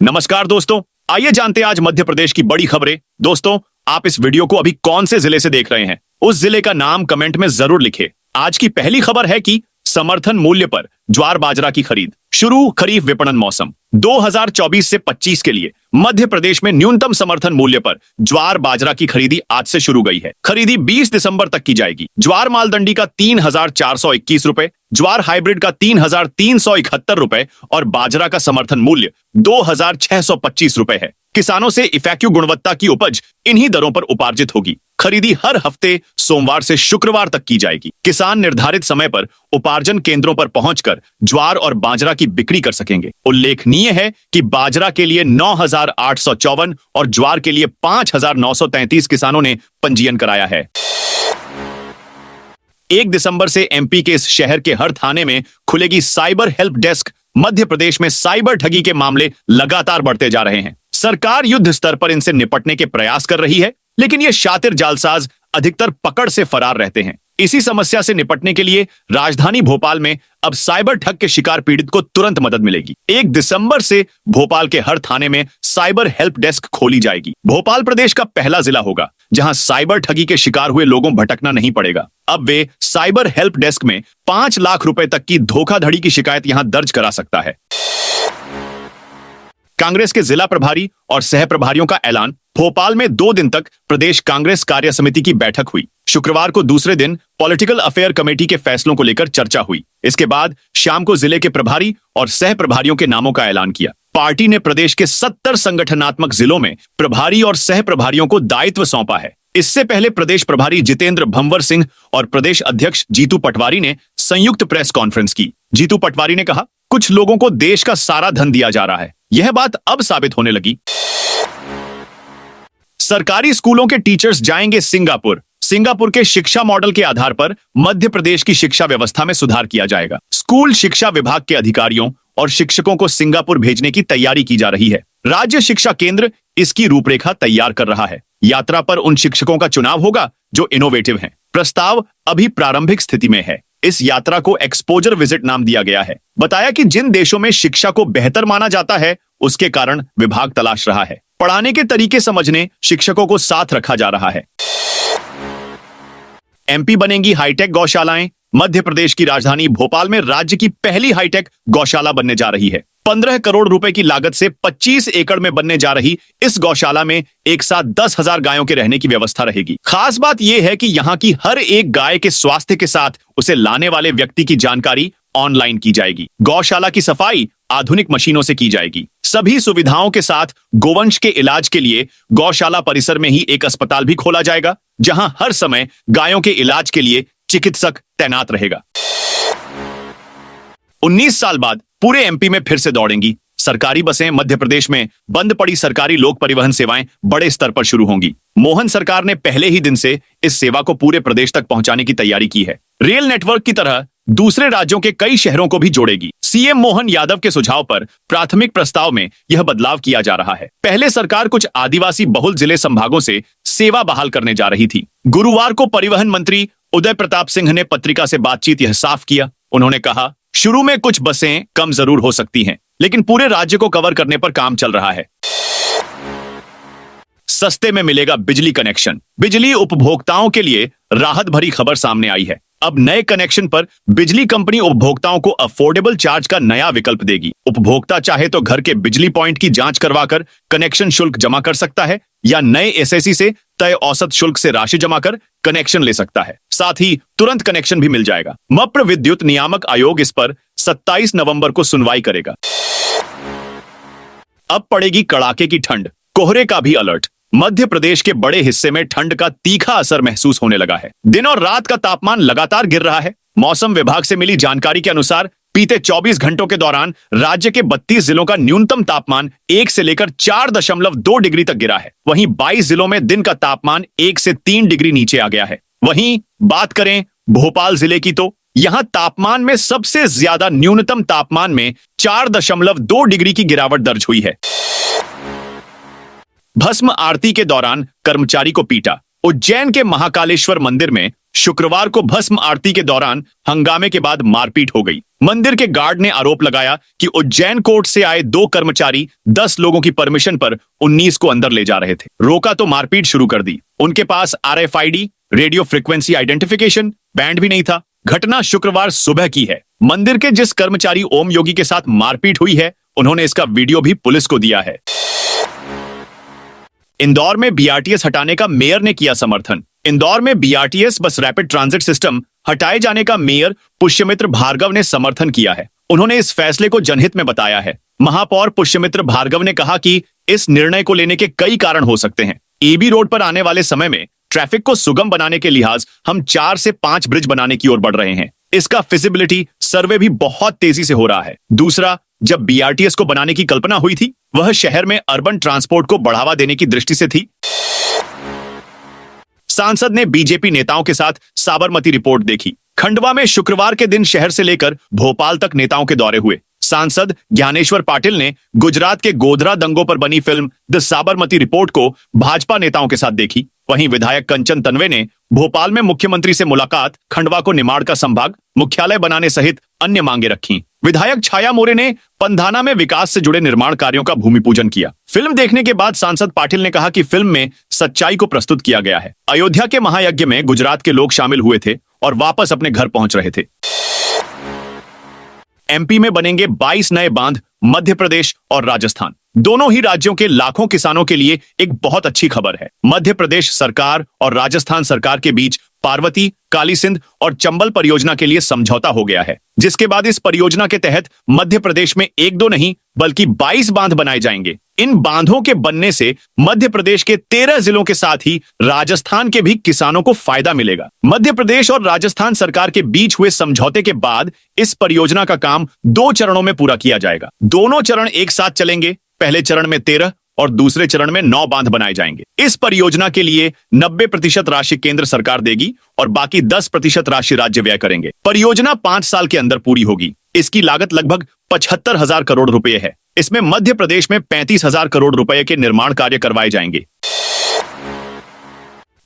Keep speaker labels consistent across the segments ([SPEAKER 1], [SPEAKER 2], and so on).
[SPEAKER 1] नमस्कार दोस्तों, आइए जानते हैं आज मध्य प्रदेश की बड़ी खबरें। दोस्तों, आप इस वीडियो को अभी कौन से जिले से देख रहे हैं, उस जिले का नाम कमेंट में जरूर लिखें। आज की पहली खबर है कि समर्थन मूल्य पर ज्वार बाजरा की खरीद शुरू। खरीफ विपणन मौसम 2024 से 25 के लिए मध्य प्रदेश में न्यूनतम समर्थन मूल्य पर ज्वार बाजरा की खरीदी आज से शुरू गई है। खरीदी 20 दिसंबर तक की जाएगी। ज्वार मालदंडी का 3,421 रुपए, ज्वार हाइब्रिड का 3,371 रुपए और बाजरा का समर्थन मूल्य 2,625 रुपए है। किसानों से इफेक्टिव गुणवत्ता की उपज इन्हीं दरों पर उपार्जित होगी। खरीदी हर हफ्ते सोमवार से शुक्रवार तक की जाएगी। किसान निर्धारित समय पर उपार्जन केंद्रों पर पहुंचकर ज्वार और बाजरा की बिक्री कर सकेंगे। उल्लेखनीय है कि बाजरा के लिए 9,854 और ज्वार के लिए 5,933 किसानों ने पंजीयन कराया है। 1 दिसंबर से एमपी के इस शहर के हर थाने में खुलेगी cyber help desk. Madhya Pradesh में साइबर ठगी के मामले लगातार बढ़ते जा रहे हैं। सरकार युद्ध स्तर पर इनसे निपटने के प्रयास कर रही है, लेकिन ये शातिर जालसाज अधिकतर पकड़ से फरार रहते हैं। इसी समस्या से निपटने के लिए राजधानी भोपाल में अब साइबर ठग के शिकार पीड़ित को तुरंत मदद मिलेगी। 1 दिसंबर से भोपाल के हर थाने में साइबर हेल्प डेस्क खोली जाएगी। भोपाल प्रदेश का पहला जिला होगा जहां साइबर ठगी के शिकार हुए लोगों भटकना नहीं पड़ेगा। अब वे साइबर हेल्प डेस्क में 5 लाख रुपए तक की धोखाधड़ी की शिकायत यहां दर्ज करा सकता है। कांग्रेस के जिला प्रभारी और सह प्रभारियों का ऐलान। भोपाल में 2 दिन तक प्रदेश कांग्रेस कार्य समिति की बैठक हुई। शुक्रवार को दूसरे दिन पॉलिटिकल अफेयर कमेटी के फैसलों को लेकर चर्चा हुई। इसके बाद शाम को जिले के प्रभारी और सह प्रभारियों के नामों का ऐलान किया। पार्टी ने प्रदेश के 70 संगठनात्मक जिलों में प्रभारी और सह प्रभारियों को दायित्व सौंपा है। इससे पहले प्रदेश प्रभारी जितेंद्र भंवर सिंह और प्रदेश अध्यक्ष जीतू पटवारी ने संयुक्त प्रेस कॉन्फ्रेंस की। जीतू पटवारी ने कहा, कुछ लोगों को देश का सारा धन दिया जा रहा है। यह बात अब साबित होने लगी। सरकारी स्कूलों के टीचर्स जाएंगे सिंगापुर। सिंगापुर के शिक्षा मॉडल के आधार पर मध्य प्रदेश की शिक्षा व्यवस्था में सुधार किया जाएगा। स्कूल शिक्षा विभाग के अधिकारियों और शिक्षकों को सिंगापुर भेजने की तैयारी की जा रही है। राज्य शिक्षा केंद्र इसकी रूपरेखा तैयार कर रहा है। यात्रा पर उन शिक्षकों का चुनाव होगा जो इनोवेटिव हैं। प्रस्ताव अभी प्रारंभिक स्थिति में है। इस यात्रा को एक्सपोजर विजिट नाम दिया गया है। बताया कि जिन देशों में शिक्षा को बेहतर माना जाता है, उसके कारण विभाग तलाश रहा है। पढ़ाने के तरीके समझने शिक्षकों को साथ रखा जा रहा है। एमपी बनेंगी हाईटेक गौशालाएं। मध्य प्रदेश की राजधानी भोपाल में राज्य की पहली हाईटेक गौशाला बनने जा रही है। 15 करोड़ रुपए की लागत से 25 एकड़ में बनने जा रही इस गौशाला में एक साथ 10,000 गायों के रहने की व्यवस्था रहेगी। खास बात यह है कि यहाँ की हर एक गाय के स्वास्थ्य के साथ उसे लाने वाले व्यक्ति की जानकारी ऑनलाइन की जाएगी। गौशाला की सफाई आधुनिक मशीनों से की जाएगी। सभी सुविधाओं के साथ गोवंश के इलाज के लिए गौशाला परिसर में ही एक अस्पताल भी खोला जाएगा, जहां हर समय गायों के इलाज के लिए चिकित्सक तैनात रहेगा। 19 साल बाद पूरे एमपी में फिर से दौड़ेंगी सरकारी बसें। मध्य प्रदेश में बंद पड़ी सरकारी लोक परिवहन सेवाएं बड़े स्तर पर शुरू होंगी। मोहन सरकार ने पहले ही दिन से इस सेवा को पूरे प्रदेश तक पहुंचाने की तैयारी की है। रेल नेटवर्क की तरह दूसरे राज्यों के कई शहरों को भी जोड़ेगी। सीएम मोहन यादव के सुझाव पर प्राथमिक प्रस्ताव में यह बदलाव किया जा रहा है। पहले सरकार कुछ आदिवासी बहुल जिले संभागों से सेवा बहाल करने जा रही थी। गुरुवार को परिवहन मंत्री उदय प्रताप सिंह ने पत्रिका से बातचीत यह साफ किया। उन्होंने कहा, शुरू में कुछ बसें कम जरूर हो सकती हैं, लेकिन पूरे राज्य को कवर करने पर काम चल रहा है। सस्ते में मिलेगा बिजली कनेक्शन। बिजली उपभोक्ताओं के लिए राहत भरी खबर सामने आई है। अब नए कनेक्शन पर बिजली कंपनी उपभोक्ताओं को अफोर्डेबल चार्ज का नया विकल्प देगी। उपभोक्ता चाहे तो घर के बिजली पॉइंट की जांच करवाकर कनेक्शन शुल्क जमा कर सकता है, या नए एसएससी से तय औसत शुल्क से राशि जमा कर कनेक्शन ले सकता है। साथ ही तुरंत कनेक्शन भी मिल जाएगा। मप्र विद्युत नियामक आयोग इस पर 27 नवंबर को सुनवाई करेगा। अब पड़ेगी कड़ाके की ठंड, कोहरे का भी अलर्ट। मध्य प्रदेश के बड़े हिस्से में ठंड का तीखा असर महसूस होने लगा है। दिन और रात का तापमान लगातार गिर रहा है। मौसम विभाग से मिली जानकारी के अनुसार बीते 24 घंटों के दौरान राज्य के 32 जिलों का न्यूनतम तापमान 1 से लेकर 4.2 डिग्री तक गिरा है। वहीं 22 जिलों में दिन का तापमान 1 से 3 डिग्री नीचे आ गया है। वहीं बात करें भोपाल जिले की, तो यहां तापमान में सबसे ज्यादा न्यूनतम तापमान में 4.2 डिग्री की गिरावट दर्ज हुई है। भस्म आरती के दौरान कर्मचारी को पीटा। उज्जैन के महाकालेश्वर मंदिर में शुक्रवार को भस्म आरती के दौरान हंगामे के बाद मारपीट हो गई। मंदिर के गार्ड ने आरोप लगाया कि उज्जैन कोर्ट से आए 2 कर्मचारी 10 लोगों की परमिशन पर 19 को अंदर ले जा रहे थे। रोका तो मारपीट शुरू कर दी। उनके पास RFID radio frequency identification band भी नहीं था। घटना शुक्रवार सुबह की है। मंदिर के जिस कर्मचारी ओम योगी के साथ मारपीट हुई है, उन्होंने इसका वीडियो भी पुलिस को दिया है। इंदौर में BRTS हटाने का मेयर ने किया समर्थन। इंदौर में BRTS बस रैपिड ट्रांजिट सिस्टम हटाए जाने का मेयर पुष्यमित्र भार्गव ने समर्थन किया है। उन्होंने इस फैसले को जनहित में बताया है। महापौर पुष्यमित्र भार्गव ने कहा कि इस निर्णय को लेने के कई कारण हो सकते हैं। EB रोड पर आने वाले समय में ट्रैफिक को सुगम बनाने के लिहाज हम 4 से 5 ब्रिज बनाने की ओर बढ़ रहे हैं। इसका फिजिबिलिटी सर्वे भी बहुत तेजी से हो रहा है। दूसरा, जब BRTS को बनाने की कल्पना हुई थी, वह शहर में अर्बन ट्रांसपोर्ट को बढ़ावा देने की दृष्टि से थी। सांसद ने बीजेपी नेताओं के साथ साबरमती रिपोर्ट देखी। खंडवा में शुक्रवार के दिन शहर से लेकर भोपाल तक नेताओं के दौरे हुए। सांसद ज्ञानेश्वर पाटिल ने गुजरात के गोधरा दंगों पर बनी फिल्म द साबरमती रिपोर्ट को भाजपा नेताओं के साथ देखी। वहीं विधायक कंचन तन्वे ने भोपाल में मुख्यमंत्री से मुलाकात, खंडवा को निमाड़ का संभाग मुख्यालय बनाने सहित अन्य मांगे रखी। विधायक छाया मोरे ने पंधाना में विकास से जुड़े निर्माण कार्यों का भूमि पूजन किया। फिल्म देखने के बाद सांसद पाटिल ने कहा कि फिल्म में सच्चाई को प्रस्तुत किया गया है। अयोध्या के महायज्ञ में गुजरात के लोग शामिल हुए थे और वापस अपने घर पहुंच रहे थे। MP में बनेंगे 22 नए बांध। मध्य प्रदेश और राजस्थान दोनों ही राज्यों के लाखों किसानों के लिए एक बहुत अच्छी खबर है। मध्य प्रदेश सरकार और राजस्थान सरकार के बीच पार्वती, काली सिंध और चंबल परियोजना के लिए समझौता हो गया है, जिसके बाद इस परियोजना के तहत मध्य प्रदेश में 1-2 नहीं बल्कि 22 बांध बनाए जाएंगे। इन बांधों के बनने से मध्य प्रदेश के 13 जिलों के साथ ही राजस्थान के भी किसानों को फायदा मिलेगा। मध्य प्रदेश और राजस्थान सरकार के बीच हुए समझौते के बाद इस परियोजना का काम 2 चरणों में पूरा किया जाएगा। दोनों चरण एक साथ चलेंगे। पहले चरण में 13 और दूसरे चरण में 9 बांध बनाए जाएंगे। इस परियोजना के लिए 90% राशि केंद्र सरकार देगी और बाकी 10% राशि राज्य व्यय करेंगे। परियोजना 5 साल के अंदर पूरी होगी। इसकी लागत लगभग 75,000 करोड़ रुपए है। इसमें मध्य प्रदेश में 35,000 करोड़ रुपए के निर्माण कार्य करवाए जाएंगे।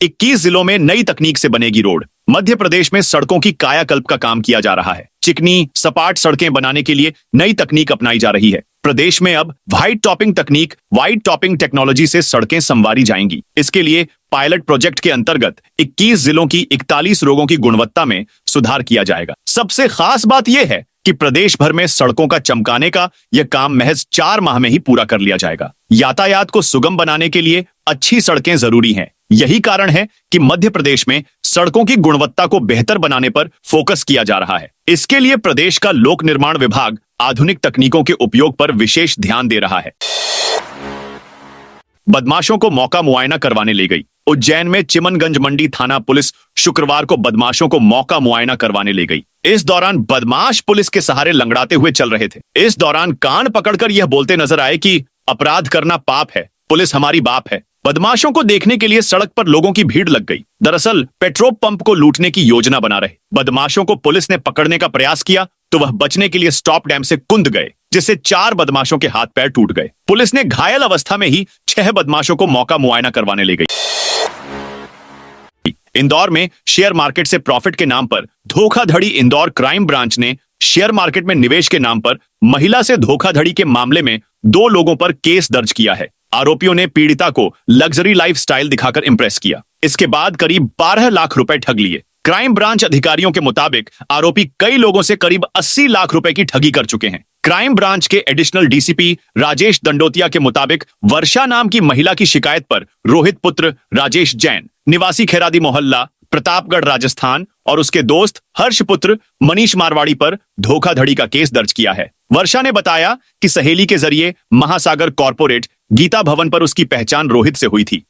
[SPEAKER 1] 21 जिलों में नई तकनीक से बनेगी रोड। मध्य प्रदेश में सड़कों की कायाकल्प का काम किया जा रहा है। चिकनी सपाट सड़कें बनाने के लिए नई तकनीक अपनाई जा रही है। प्रदेश में अब व्हाइट टॉपिंग तकनीक, व्हाइट टॉपिंग टेक्नोलॉजी से सड़कें संवारी जाएंगी। इसके लिए पायलट प्रोजेक्ट के अंतर्गत 21 जिलों की 41 रोगों की गुणवत्ता में सुधार किया जाएगा। सबसे खास बात यह है कि प्रदेश भर में सड़कों का चमकाने का यह काम महज 4 माह में ही पूरा कर लिया जाएगा। यातायात को सुगम बनाने के लिए अच्छी सड़कें जरूरी हैं। यही कारण है कि मध्य प्रदेश में सड़कों की गुणवत्ता को बेहतर बनाने पर फोकस किया जा रहा है। इसके लिए प्रदेश का लोक निर्माण विभाग आधुनिक तकनीकों के उपयोग पर विशेष ध्यान दे रहा है। बदमाशों को मौका मुआयना करवाने ले गई। उज्जैन में चिमनगंज मंडी थाना पुलिस शुक्रवार को बदमाशों को मौका मुआयना करवाने ले गई। इस दौरान बदमाश पुलिस के सहारे लंगड़ाते हुए चल रहे थे। इस दौरान कान पकड़कर यह बोलते नजर आए कि अपराध करना पाप है, पुलिस हमारी बाप है। बदमाशों को देखने के लिए सड़क पर लोगों की भीड़ लग गई। दरअसल पेट्रोल पंप को लूटने की योजना बना रहे बदमाशों को पुलिस ने पकड़ने का प्रयास किया तो वह बचने के लिए स्टॉप डैम से कूद गए, जिससे 4 बदमाशों के हाथ पैर टूट गए। पुलिस ने घायल अवस्था में ही 6 बदमाशों को मौका मुआयना करवाने ले गई। इंदौर में शेयर मार्केट से प्रॉफिट के नाम पर धोखाधड़ी। इंदौर क्राइम ब्रांच ने शेयर मार्केट में निवेश के नाम पर महिला से धोखाधड़ी के मामले में 2 लोगों पर केस दर्ज किया है। आरोपियों ने पीड़िता को लग्जरी लाइफस्टाइल दिखाकर इंप्रेस किया। इसके बाद करीब 12 लाख रुपए ठग लिए। क्राइम ब्रांच अधिकारियों के मुताबिक आरोपी कई लोगों से करीब 80 लाख रुपए की ठगी कर चुके हैं। क्राइम ब्रांच के एडिशनल DCP राजेश दंडोतिया के मुताबिक वर्षा नाम की महिला की शिकायत पर रोहित पुत्र राजेश जैन, निवासी खेरादी मोहल्ला, प्रतापगढ़, राजस्थान, और उसके दोस्त हर्ष पुत्र मनीष मारवाड़ी पर धोखाधड़ी का केस दर्ज किया है। वर्षा ने बताया कि सहेली के जरिए महासागर कॉर्पोरेट गीता भवन पर उसकी पहचान रोहित से हुई थी।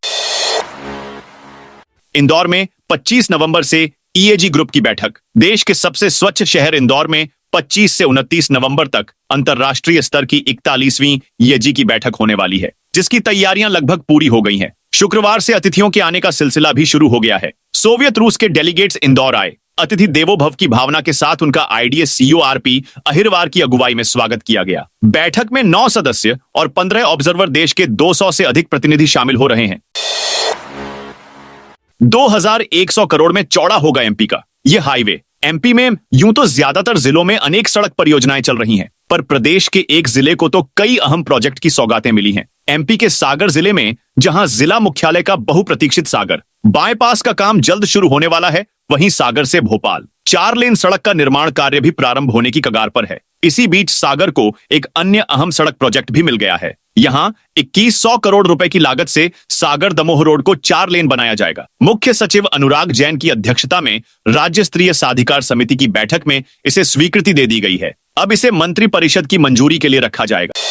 [SPEAKER 1] इंदौर में 25 नवंबर से EAG ग्रुप की बैठक। देश के सबसे स्वच्छ शहर इंदौर में 25 से 29 नवंबर तक अंतर्राष्ट्रीय स्तर की 41वीं EAG की बैठक होने वाली है, जिसकी तैयारियां लगभग पूरी हो गई हैं। शुक्रवार से अतिथियों के आने का सिलसिला भी शुरू हो गया है। सोवियत रूस के डेलीगेट्स इंदौर आए। अतिथि देवो भव की भावना के साथ उनका IDS CEO RP अहिरवार की अगुवाई में स्वागत किया गया। बैठक में 9 सदस्य और 15 ऑब्जर्वर देश के 200 से अधिक प्रतिनिधि शामिल हो रहे हैं। 2100 करोड़ में चौड़ा होगा एमपी का ये हाईवे। एमपी में यूं तो ज्यादातर जिलों में अनेक सड़क परियोजनाएं चल रही हैं, पर प्रदेश के एक जिले को तो कई अहम प्रोजेक्ट की सौगातें मिली हैं। एमपी के सागर जिले में जहां जिला मुख्यालय का बहुप्रतीक्षित सागर बाईपास का काम जल्द शुरू होने वाला है, वहीं सागर से भोपाल 4 लेन सड़क का निर्माण कार्य भी प्रारंभ होने की कगार पर है। इसी बीच सागर को एक अन्य अहम सड़क प्रोजेक्ट भी मिल गया है। यहां 2100 करोड़ रुपए की लागत से सागर दमोह रोड को 4 लेन बनाया जाएगा। मुख्य सचिव अनुराग जैन की अध्यक्षता में राज्य स्तरीय साधिकार समिति की बैठक में इसे स्वीकृति दे दी गई है। अब इसे मंत्री परिषद की मंजूरी के लिए रखा जाएगा।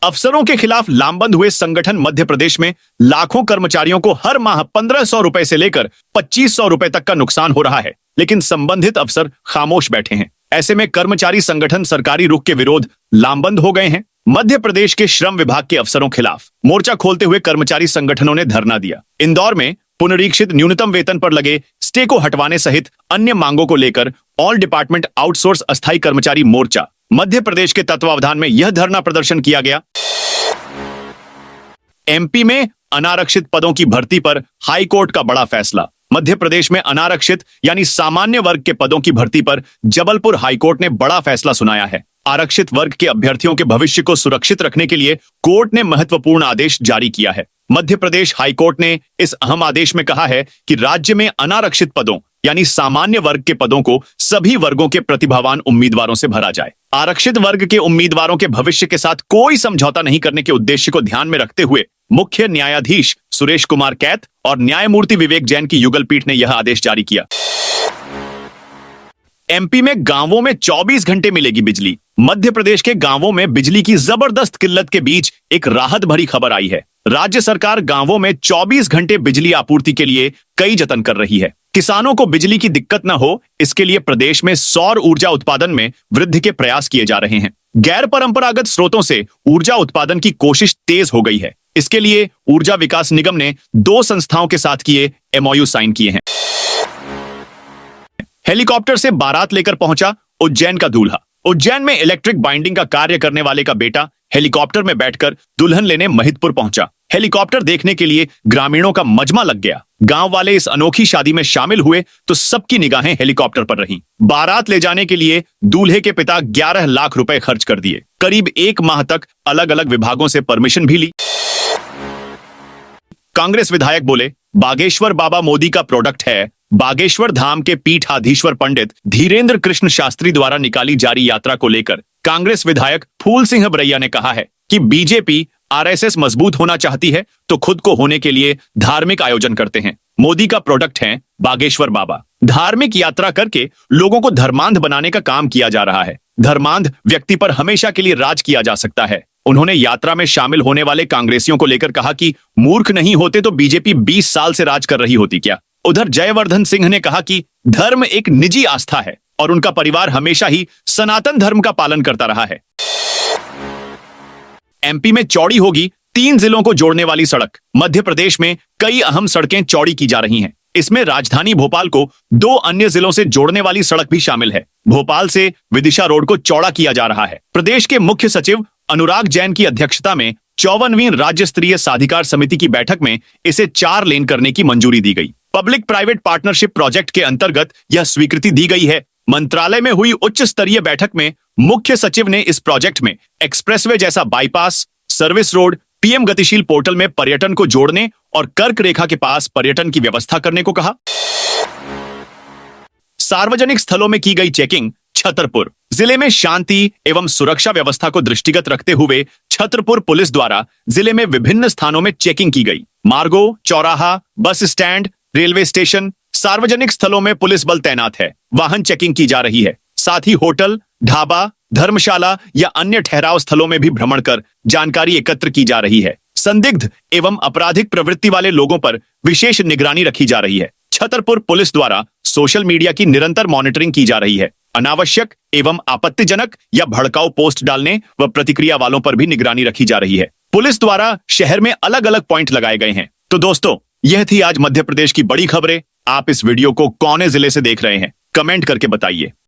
[SPEAKER 1] अफसरों के खिलाफ लामबंद हुए संगठन मध्य प्रदेश में लाखों कर्मचारियों को हर माह 1500 रुपए से लेकर 2500 रुपए तक का नुकसान हो रहा है, लेकिन संबंधित अफसर खामोश बैठे हैं। ऐसे में कर्मचारी संगठन सरकारी रुख के विरोध लामबंद हो गए हैं। मध्य प्रदेश के श्रम विभाग के अफसरों खिलाफ मोर्चा खोलते हुए कर्मचारी संगठनों ने धरना दिया। इंदौर में पुनरीक्षित न्यूनतम वेतन पर लगे स्टे को हटवाने सहित अन्य मांगों को लेकर ऑल डिपार्टमेंट आउटसोर्स अस्थायी कर्मचारी मोर्चा मध्य प्रदेश के तत्वावधान में यह धरना प्रदर्शन किया गया। एमपी में अनारक्षित पदों की भर्ती पर हाई कोर्ट का बड़ा फैसला। मध्य प्रदेश में अनारक्षित यानी सामान्य वर्ग के पदों की भर्ती पर जबलपुर हाईकोर्ट ने बड़ा फैसला सुनाया है। आरक्षित वर्ग के अभ्यर्थियों के भविष्य को सुरक्षित रखने के लिए कोर्ट ने महत्वपूर्ण आदेश जारी किया है। मध्य प्रदेश हाईकोर्ट ने इस अहम आदेश में कहा है कि राज्य में अनारक्षित पदों यानी सामान्य वर्ग के पदों को सभी वर्गों के प्रतिभावान उम्मीदवारों से भरा जाए। आरक्षित वर्ग के उम्मीदवारों के भविष्य के साथ कोई समझौता नहीं करने के उद्देश्य को ध्यान में रखते हुए मुख्य न्यायाधीश सुरेश कुमार कैत और न्यायमूर्ति विवेक जैन की युगल पीठ ने यह आदेश जारी किया। एमपी में गांवों में 24 घंटे मिलेगी बिजली। मध्य प्रदेश के गांवों में बिजली की जबरदस्त किल्लत के बीच एक राहत भरी खबर आई है। राज्य सरकार गांवों में 24 घंटे बिजली आपूर्ति के लिए कई जतन कर रही है। किसानों को बिजली की दिक्कत न हो, इसके लिए प्रदेश में सौर ऊर्जा उत्पादन में वृद्धि के प्रयास किए जा रहे हैं। गैर परंपरागत स्रोतों से ऊर्जा उत्पादन की कोशिश तेज हो गई है। इसके लिए ऊर्जा विकास निगम ने 2 संस्थाओं के साथ किए एमओयू साइन किए हैं। हेलीकॉप्टर से बारात लेकर पहुंचा उज्जैन का दूल्हा। उज्जैन में इलेक्ट्रिक बाइंडिंग का कार्य करने वाले का बेटा हेलीकॉप्टर में बैठकर दुल्हन लेने महिदपुर पहुंचा। हेलीकॉप्टर देखने के लिए ग्रामीणों का मजमा लग गया। गांव वाले इस अनोखी शादी में शामिल हुए तो सबकी निगाहें हेलीकॉप्टर पर रहीं। बारात ले जाने के लिए दूल्हे के पिता 11 लाख रुपए खर्च कर दिए। करीब 1 माह तक अलग अलग विभागों से परमिशन भी ली। कांग्रेस विधायक बोले, बागेश्वर बाबा मोदी का प्रोडक्ट है। बागेश्वर धाम के पीठाधीश्वर पंडित धीरेन्द्र कृष्ण शास्त्री द्वारा निकाली जारी यात्रा को लेकर कांग्रेस विधायक फूल सिंह बरैया ने कहा है कि बीजेपी आरएसएस मजबूत होना चाहती है तो खुद को होने के लिए धार्मिक आयोजन करते हैं। मोदी का प्रोडक्ट है बागेश्वर बाबा। धार्मिक यात्रा करके लोगों को धर्मांध बनाने का काम किया जा रहा है। धर्मांध व्यक्ति पर हमेशा के लिए राज किया जा सकता है। उन्होंने यात्रा में शामिल होने वाले कांग्रेसियों को लेकर कहा कि मूर्ख नहीं होते तो बीजेपी 20 साल से राज कर रही होती क्या। उधर जयवर्धन सिंह ने कहा कि धर्म एक निजी आस्था है और उनका परिवार हमेशा ही सनातन धर्म का पालन करता रहा है। एमपी में चौड़ी होगी 3 जिलों को जोड़ने वाली सड़क। मध्य प्रदेश में कई अहम सड़कें चौड़ी की जा रही हैं। इसमें राजधानी भोपाल को 2 अन्य जिलों से जोड़ने वाली सड़क भी शामिल है। भोपाल से विदिशा रोड को चौड़ा किया जा रहा है। प्रदेश के मुख्य सचिव अनुराग जैन की अध्यक्षता में 54वीं राज्य स्तरीय साधिकार समिति की बैठक में इसे 4 लेन करने की मंजूरी दी गई। पब्लिक प्राइवेट पार्टनरशिप प्रोजेक्ट के अंतर्गत यह स्वीकृति दी गई है। मंत्रालय में हुई उच्च स्तरीय बैठक में मुख्य सचिव ने इस प्रोजेक्ट में एक्सप्रेसवे जैसा बाईपास, सर्विस रोड, पीएम गतिशील पोर्टल में पर्यटन को जोड़ने और कर्क रेखा के पास पर्यटन की व्यवस्था करने को कहा। सार्वजनिक स्थलों में की गई चेकिंग। छतरपुर जिले में शांति एवं सुरक्षा व्यवस्था को दृष्टिगत रखते हुए छतरपुर पुलिस द्वारा जिले में विभिन्न स्थानों में चेकिंग की गई। मार्गो, चौराहा, बस स्टैंड, रेलवे स्टेशन, सार्वजनिक स्थलों में पुलिस बल तैनात है। वाहन चेकिंग की जा रही है। साथ ही होटल, ढाबा, धर्मशाला या अन्य ठहराव स्थलों में भी भ्रमण कर जानकारी एकत्र की जा रही है। संदिग्ध एवं आपराधिक प्रवृत्ति वाले लोगों पर विशेष निगरानी रखी जा रही है। छतरपुर पुलिस द्वारा सोशल मीडिया की निरंतर मॉनिटरिंग की जा रही है। अनावश्यक एवं आपत्तिजनक या भड़काऊ पोस्ट डालने व प्रतिक्रिया वालों पर भी निगरानी रखी जा रही है। पुलिस द्वारा शहर में अलग अलग पॉइंट लगाए गए हैं। तो दोस्तों, यह थी आज मध्य प्रदेश की बड़ी खबरें। आप इस वीडियो को कौन से जिले से देख रहे हैं, कमेंट करके बताइए।